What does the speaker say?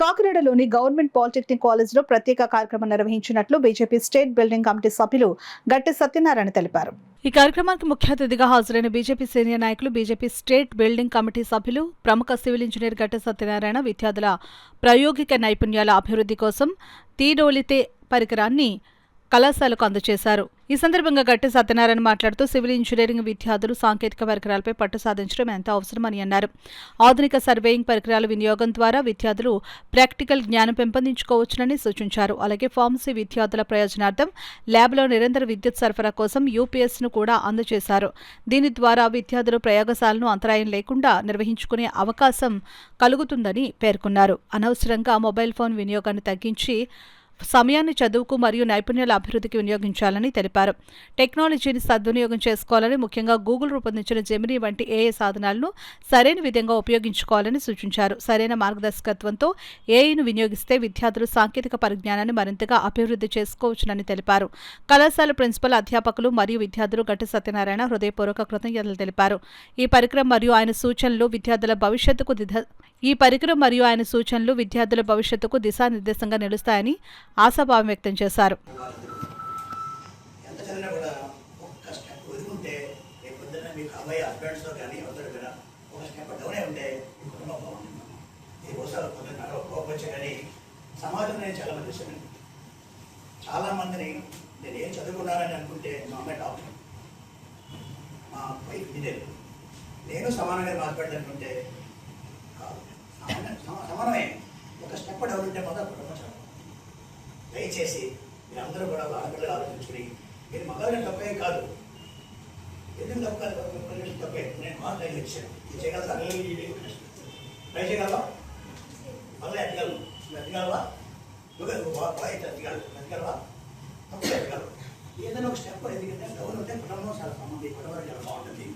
కాకినాడలోని government polytechnic కాలేజ్లో ప్రత్యేక కార్యక్రమం నిర్వహించినట్లు బీజేపీ స్టేట్ బిల్డింగ్ కమిటీ సభ్యులు గట్టి సత్యనారాయణ తెలిపారు. ఈ కార్యక్రమానికి ముఖ్య అతిథిగా హాజరైన బీజేపీ సీనియర్ నాయకులు, బీజేపీ స్టేట్ బిల్డింగ్ కమిటీ సభ్యులు, ప్రముఖ సివిల్ ఇంజనీర్ గట్టి సత్యనారాయణ విద్యార్థుల ప్రాయోగిక నైపుణ్యాల అభివృద్ధి కోసం తీడోలితే పరికరాన్ని కళాశాలకు అందజేశారు. ఈ సందర్భంగా గట్టి సత్యనారాయణ మాట్లాడుతూ సివిల్ ఇంజనీరింగ్ విద్యార్థులు సాంకేతిక పరికరాలపై పట్టు సాధించడం ఎంతో అవసరమని అన్నారు. ఆధునిక సర్వేయింగ్ పరికరాల వినియోగం ద్వారా విద్యార్థులు ప్రాక్టికల్ జ్ఞానం పెంపొందించుకోవచ్చునని సూచించారు. అలాగే ఫార్మసీ విద్యార్థుల ప్రయోజనార్థం ల్యాబ్లో నిరంతర విద్యుత్ సరఫరా కోసం యూపీఎస్ను కూడా అందజేశారు. దీని ద్వారా విద్యార్థులు ప్రయోగశాలను అంతరాయం లేకుండా నిర్వహించుకునే అవకాశం కలుగుతుందని పేర్కొన్నారు. అనవసరంగా మొబైల్ ఫోన్ వినియోగాన్ని తగ్గించి సమయాన్ని చదువుకు మరియు నైపుణ్యాల అభివృద్ధికి వినియోగించాలని తెలిపారు. టెక్నాలజీని సద్వినియోగం చేసుకోవాలని, ముఖ్యంగా గూగుల్ రూపొందించిన జెమినీ వంటి ఏఐ సాధనాలను సరైన విధంగా ఉపయోగించుకోవాలని సూచించారు. సరైన మార్గదర్శకత్వంతో ఏఐను వినియోగిస్తే విద్యార్థులు సాంకేతిక పరిజ్ఞానాన్ని మరింతగా అభివృద్ధి చేసుకోవచ్చునని తెలిపారు. కళాశాల ప్రిన్సిపల్, అధ్యాపకులు మరియు విద్యార్థులు గట్టి సత్యనారాయణ హృదయపూర్వక కృతజ్ఞతలు తెలిపారు. ఈ పరికరం మరియు ఆయన సూచనలు విద్యార్థుల భవిష్యత్తుకు దిశానిర్దేశంగా నిలుస్తాయని ఆశాభావం వ్యక్తం చేశారు. చాలా మందిని నేను ఏం చదువుకున్నానని అనుకుంటే మా అమ్మాయి డాక్టర్, మా వైఫ్ ఇంజనీర్, నేను సమానంగా మాట్లాడాలనుకుంటే కాదు. సమానమే, ఒక స్టెప్ డెవలప్ ఉంటే మొదలు ప్రపంచం. దయచేసి మీరందరూ కూడా ఆడపిల్లలు ఆలోచించుకుని, మీరు మగవాళ్ళని తప్పే కాదు, ఎందుకు తప్ప కాదు, తప్పే. నేను మాట్లాడి వచ్చాను, ఇది చేయగలరా? ట్రై చేయగలవా? మళ్ళీ ఎత్తగలవా? ఎత్తగలవా? తప్పే ఎత్తగలవు. ఏదైనా ఒక స్టెప్, ఎందుకంటే డెవలప్ ఉంటే కుటుంబం చాలా బాగుంటుంది, కుటుంబం చాలా బాగుంటుంది.